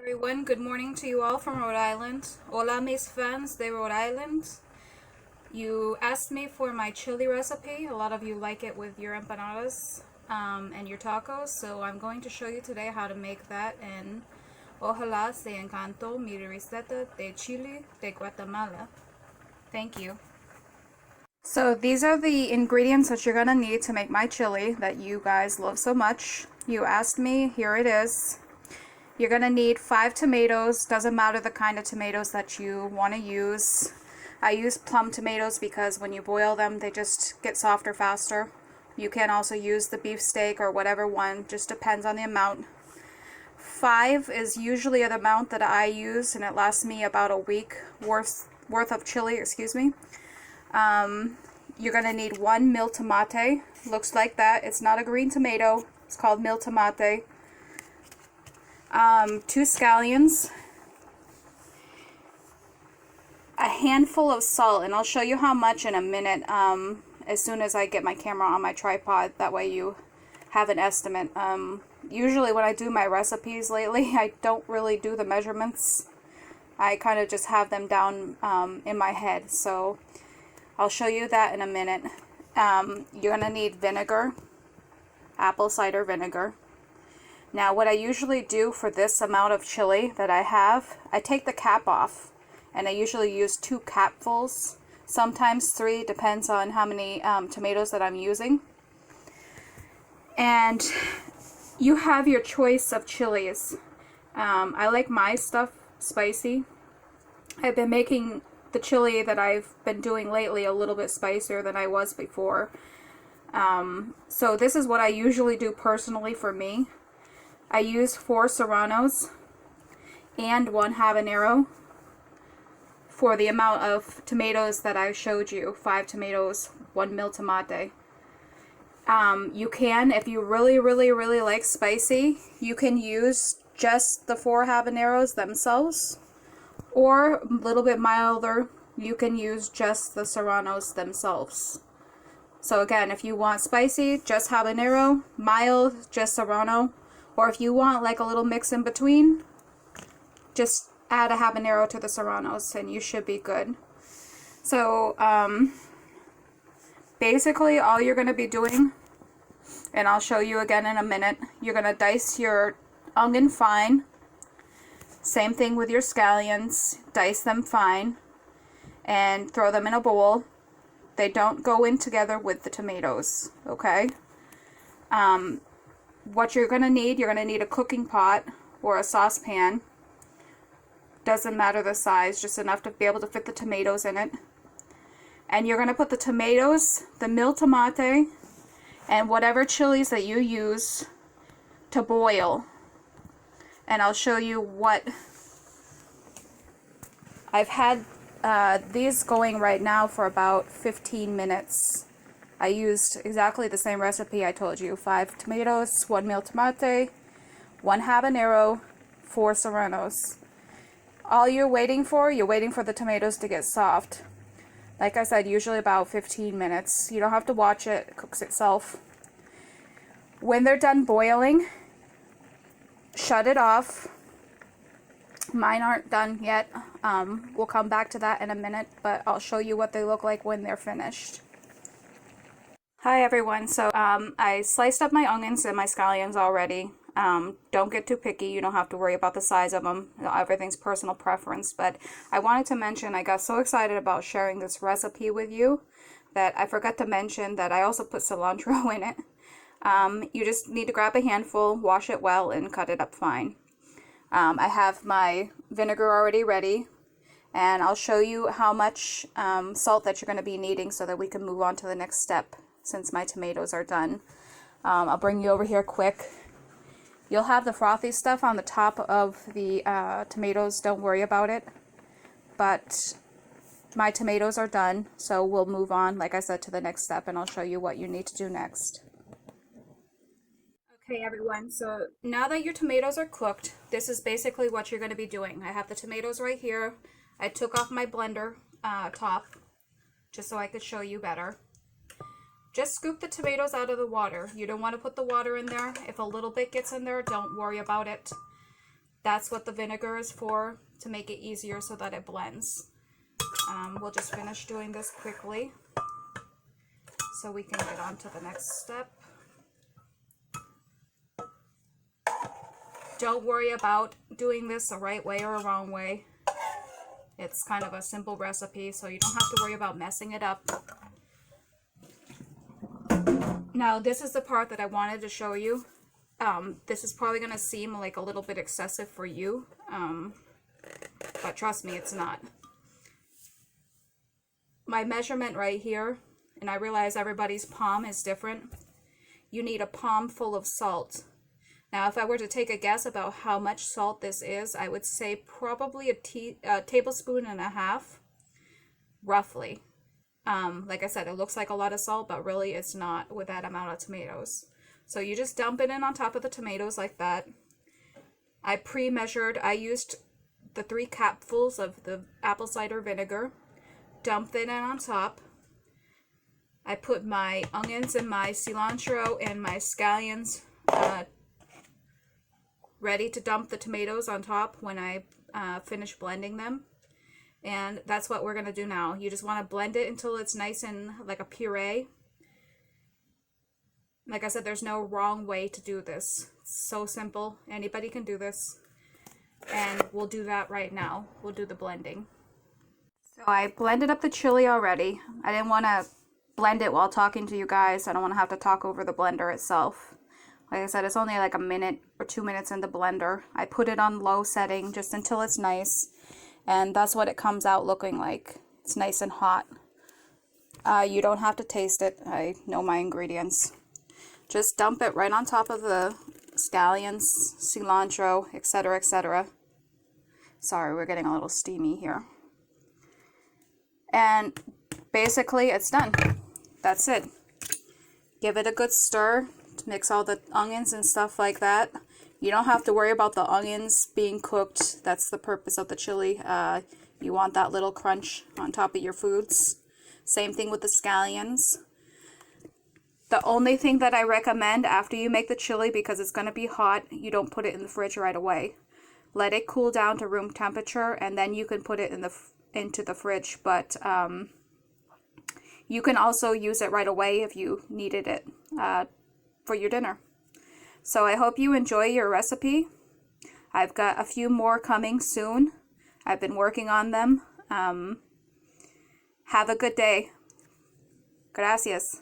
Everyone, good morning to you all from Rhode Island. Hola mis fans de Rhode Island. You asked me for my chili recipe. A lot of you like it with your empanadas and your tacos, so I'm going to show you today how to make that, and ojalá se encantó mi receta de chili de Guatemala. Thank you. So these are the ingredients that you're gonna need to make my chili that you guys love so much. You asked me, here it is. You're going to need 5 tomatoes. Doesn't matter the kind of tomatoes that you want to use. I use plum tomatoes because when you boil them, they just get softer faster. You can also use the beefsteak or whatever one, just depends on the amount. 5 is usually the amount that I use, and it lasts me about a week worth of chili, excuse me. You're going to need 1 mil tomate. Looks like that. It's not a green tomato. It's called mil tomate. 2 scallions, a handful of salt, and I'll show you how much in a minute as soon as I get my camera on my tripod. That way you have an estimate. Usually when I do my recipes lately, I don't really do the measurements. I kind of just have them down in my head, so I'll show you that in a minute. You're going to need vinegar, apple cider vinegar. Now what I usually do for this amount of chili that I have, I take the cap off, and I usually use 2 capfuls, sometimes 3, depends on how many tomatoes that I'm using. And you have your choice of chilies. I like my stuff spicy. I've been making the chili that I've been doing lately a little bit spicier than I was before. So this is what I usually do personally for me. I use 4 serranos and 1 habanero for the amount of tomatoes that I showed you. 5 tomatoes, 1 mil tomate. You can, if you really like spicy, you can use just the 4 habaneros themselves, or a little bit milder, you can use just the serranos themselves. So again, if you want spicy, just habanero, mild, just serrano. Or if you want like a little mix in between, just add a habanero to the serranos and you should be good. So basically all you're going to be doing, and I'll show you again in a minute, you're going to dice your onion fine. Same thing with your scallions. Dice them fine and throw them in a bowl. They don't go in together with the tomatoes, okay? What you're going to need a cooking pot or a saucepan. Doesn't matter the size, just enough to be able to fit the tomatoes in it. And you're going to put the tomatoes, the mil tomate, and whatever chilies that you use to boil. And I'll show you what I've had these going right now for about 15 minutes. I used exactly the same recipe I told you. 5 tomatoes, 1 mil tomate, 1 habanero, 4 serranos. All you're waiting for the tomatoes to get soft. Like I said, usually about 15 minutes. You don't have to watch it, it cooks itself. When they're done boiling, shut it off. Mine aren't done yet. We'll come back to that in a minute, but I'll show you what they look like when they're finished. Hi everyone, so I sliced up my onions and my scallions already. Don't get too picky, you don't have to worry about the size of them. Everything's personal preference, but I wanted to mention I got so excited about sharing this recipe with you that I forgot to mention that I also put cilantro in it. You just need to grab a handful, wash it well, and cut it up fine. I have my vinegar already ready, and I'll show you how much salt that you're going to be needing so that we can move on to the next step. Since my tomatoes are done, I'll bring you over here quick. You'll have the frothy stuff on the top of the tomatoes, don't worry about it. But my tomatoes are done, so we'll move on, like I said, to the next step, and I'll show you what you need to do next. Okay everyone, so now that your tomatoes are cooked, this is basically what you're going to be doing. I have the tomatoes right here. I took off my blender top just so I could show you better. Just scoop the tomatoes out of the water. You don't want to put the water in there. If a little bit gets in there, don't worry about it. That's what the vinegar is for, to make it easier so that it blends. We'll just finish doing this quickly so we can get on to the next step. Don't worry about doing this the right way or a wrong way. It's kind of a simple recipe, so you don't have to worry about messing it up. Now, this is the part that I wanted to show you. This is probably going to seem like a little bit excessive for you, but trust me, it's not. My measurement right here, and I realize everybody's palm is different. You need a palm full of salt. Now, if I were to take a guess about how much salt this is, I would say probably a tablespoon and a half, roughly. Like I said, it looks like a lot of salt, but really it's not with that amount of tomatoes. So you just dump it in on top of the tomatoes like that. I pre-measured, I used the 3 capfuls of the apple cider vinegar, dumped it in on top. I put my onions and my cilantro and my scallions ready to dump the tomatoes on top when I finish blending them. And that's what we're going to do now. You just want to blend it until it's nice and like a puree. Like I said, there's no wrong way to do this. It's so simple. Anybody can do this. And we'll do that right now. We'll do the blending. So I blended up the chili already. I didn't want to blend it while talking to you guys. I don't want to have to talk over the blender itself. Like I said, it's only like a minute or 2 minutes in the blender. I put it on low setting just until it's nice. And that's what it comes out looking like. It's nice and hot. You don't have to taste it. I know my ingredients. Just dump it right on top of the scallions, cilantro, etc., etc. Sorry, we're getting a little steamy here. And basically, it's done. That's it. Give it a good stir to mix all the onions and stuff like that. You don't have to worry about the onions being cooked. That's the purpose of the chili. You want that little crunch on top of your foods. Same thing with the scallions. The only thing that I recommend after you make the chili, because it's going to be hot, you don't put it in the fridge right away. Let it cool down to room temperature, and then you can put it into the fridge. But you can also use it right away if you needed it for your dinner. So I hope you enjoy your recipe. I've got a few more coming soon. I've been working on them. Have a good day. Gracias.